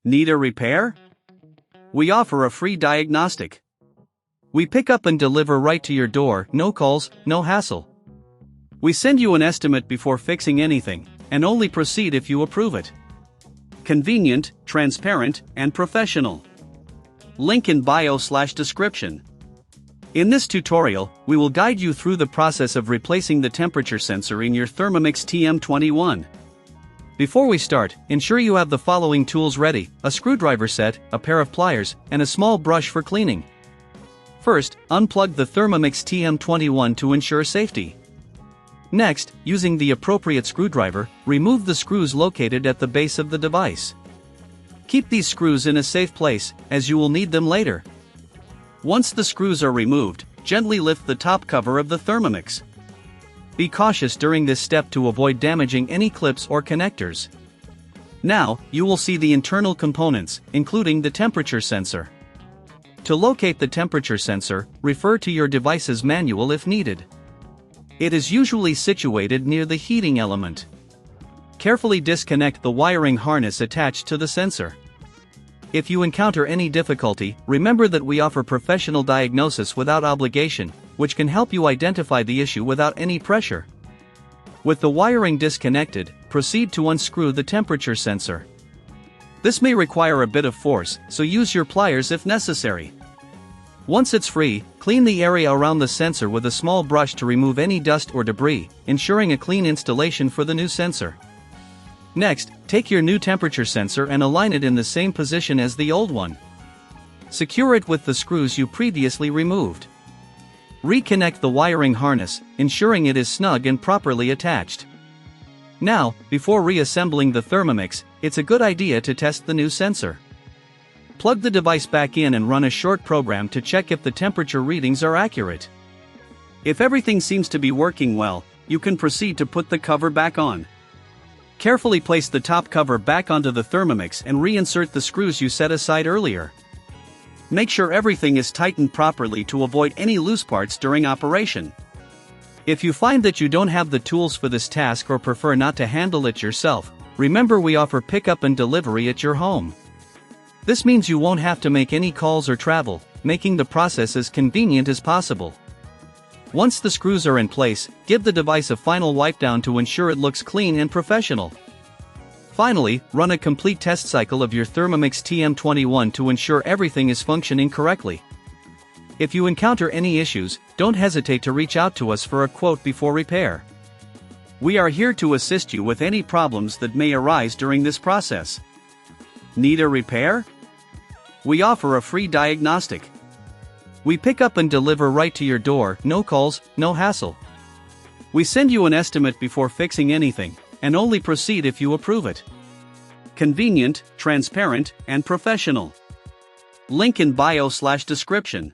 Need a repair? We offer a free diagnostic. We pick up and deliver right to your door, no calls, no hassle. We send you an estimate before fixing anything, and only proceed if you approve it. Convenient, transparent, and professional. Link in bio/description. In this tutorial, we will guide you through the process of replacing the temperature sensor in your Thermomix TM21. Before we start, ensure you have the following tools ready: a screwdriver set, a pair of pliers, and a small brush for cleaning. First, unplug the Thermomix TM21 to ensure safety. Next, using the appropriate screwdriver, remove the screws located at the base of the device. Keep these screws in a safe place, as you will need them later. Once the screws are removed, gently lift the top cover of the Thermomix. Be cautious during this step to avoid damaging any clips or connectors. Now, you will see the internal components, including the temperature sensor. To locate the temperature sensor, refer to your device's manual if needed. It is usually situated near the heating element. Carefully disconnect the wiring harness attached to the sensor. If you encounter any difficulty, remember that we offer professional diagnosis without obligation, which can help you identify the issue without any pressure. With the wiring disconnected, proceed to unscrew the temperature sensor. This may require a bit of force, so use your pliers if necessary. Once it's free, clean the area around the sensor with a small brush to remove any dust or debris, ensuring a clean installation for the new sensor. Next, take your new temperature sensor and align it in the same position as the old one. Secure it with the screws you previously removed. Reconnect the wiring harness, ensuring it is snug and properly attached. Now, before reassembling the Thermomix, it's a good idea to test the new sensor. Plug the device back in and run a short program to check if the temperature readings are accurate. If everything seems to be working well, you can proceed to put the cover back on. Carefully place the top cover back onto the Thermomix and reinsert the screws you set aside earlier. Make sure everything is tightened properly to avoid any loose parts during operation. If you find that you don't have the tools for this task or prefer not to handle it yourself, remember we offer pickup and delivery at your home. This means you won't have to make any calls or travel, making the process as convenient as possible. Once the screws are in place, give the device a final wipe down to ensure it looks clean and professional. Finally, run a complete test cycle of your Thermomix TM21 to ensure everything is functioning correctly. If you encounter any issues, don't hesitate to reach out to us for a quote before repair. We are here to assist you with any problems that may arise during this process. Need a repair? We offer a free diagnostic. We pick up and deliver right to your door, no calls, no hassle. We send you an estimate before fixing anything, and only proceed if you approve it. Convenient, transparent, and professional. Link in bio/description.